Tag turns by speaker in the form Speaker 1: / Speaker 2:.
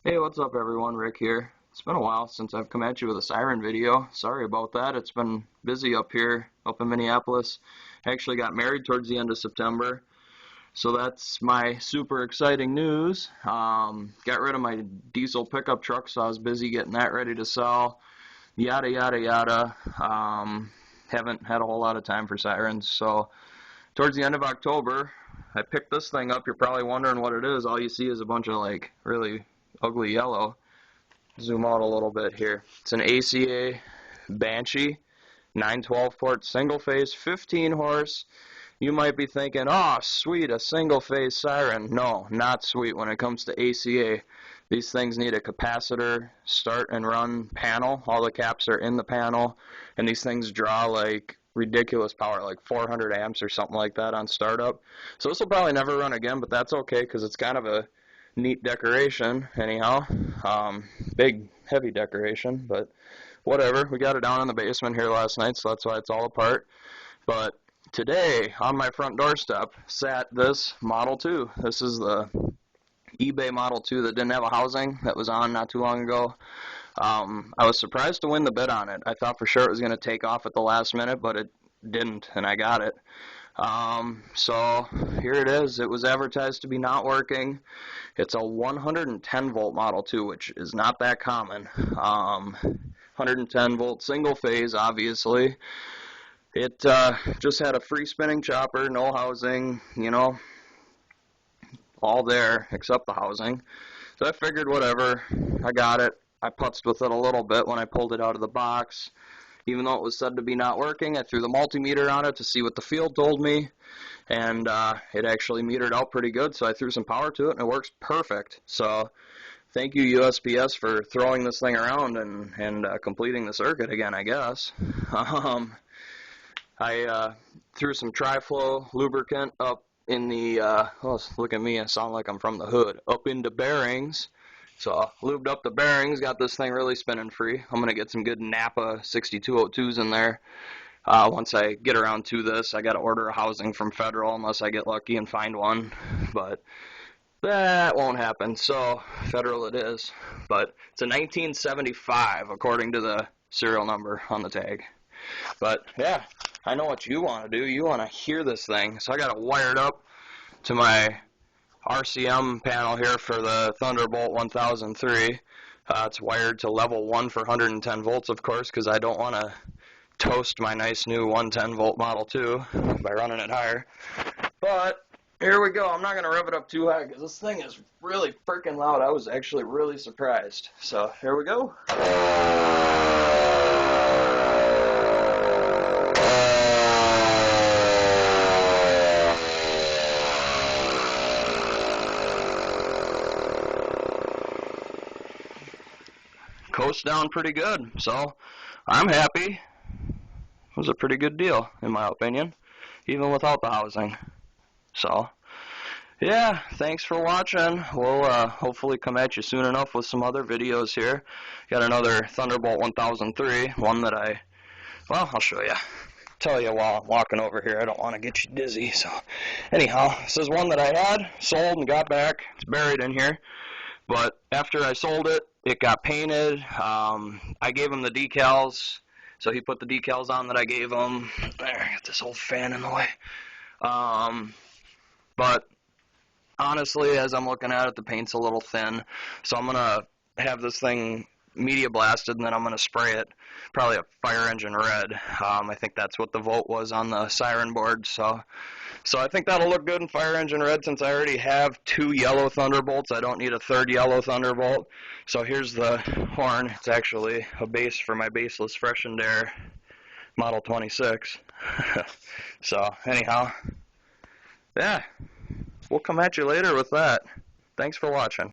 Speaker 1: Hey, what's up everyone? Rick here. It's been a while since I've come at you with a siren video. Sorry about that. It's been busy up here, up in Minneapolis. I actually got married towards the end of September, so that's my super exciting news. Got rid of my diesel pickup truck, so I was busy getting that ready to sell. Yada, yada, yada. Haven't had a whole lot of time for sirens, so towards the end of October, I picked this thing up. You're probably wondering what it is. All you see is a bunch of like really ugly yellow. Zoom out a little bit here. It's an ACA Banshee 912 port single phase 15 horse. You might be thinking, oh sweet, a single phase siren. No, not sweet when it comes to ACA. These things need a capacitor start and run panel. All the caps are in the panel, and these things draw like ridiculous power, like 400 amps or something like that on startup. So this will probably never run again, but that's okay because it's kind of a neat decoration anyhow. Big heavy decoration, but whatever. We got it down in the basement here last night, so that's why it's all apart. But today on my front doorstep sat this Model 2. This is the eBay Model 2 that didn't have a housing, that was on not too long ago. I was surprised to win the bid on it. I thought for sure it was going to take off at the last minute, but it didn't, and I got it. So here it is. It was advertised to be not working. It's a 110 volt Model 2, which is not that common. 110 volt single phase, obviously. It just had a free spinning chopper, no housing, you know, all there except the housing. So I figured whatever, I got it. I putzed with it a little bit when I pulled it out of the box. Even though it was said to be not working, I threw the multimeter on it to see what the field told me, and it actually metered out pretty good, so I threw some power to it, and it works perfect. So thank you, USPS, for throwing this thing around and completing the circuit again, I guess. I threw some tri-flow lubricant up in the, oh, look at me, I sound like I'm from the hood, up into bearings. So lubed up the bearings, got this thing really spinning free. I'm going to get some good Napa 6202s in there. Once I get around to this, I got to order a housing from Federal unless I get lucky and find one. But that won't happen, so Federal it is. But it's a 1975 according to the serial number on the tag. But yeah, I know what you want to do. You want to hear this thing. So I got it wired up to my RCM panel here for the Thunderbolt 1003. It's wired to level 1 for 110 volts, of course, because I don't want to toast my nice new 110 volt Model 2 by running it higher. But here we go. I'm not going to rev it up too high because this thing is really freaking loud. I was actually really surprised. So here we go. Coast down pretty good, so I'm happy. It was a pretty good deal, in my opinion, even without the housing. So, yeah, thanks for watching. We'll hopefully come at you soon enough with some other videos here. Got another Thunderbolt 1003, one that well, I'll show you. Tell you while I'm walking over here. I don't want to get you dizzy. So, anyhow, this is one that I had, sold, and got back. It's buried in here. But after I sold it, it got painted. I gave him the decals, so he put the decals on that I gave him. There, I got this old fan in the way. But honestly, as I'm looking at it, the paint's a little thin, so I'm going to have this thing media blasted, and then I'm going to spray it, probably a fire engine red. I think that's what the vote was on the siren board, so I think that'll look good in fire engine red. Since I already have 2 yellow Thunderbolts, I don't need a 3rd yellow Thunderbolt. So here's the horn. It's actually a base for my baseless freshened air Model 26. So anyhow, yeah, we'll come at you later with that. Thanks for watching.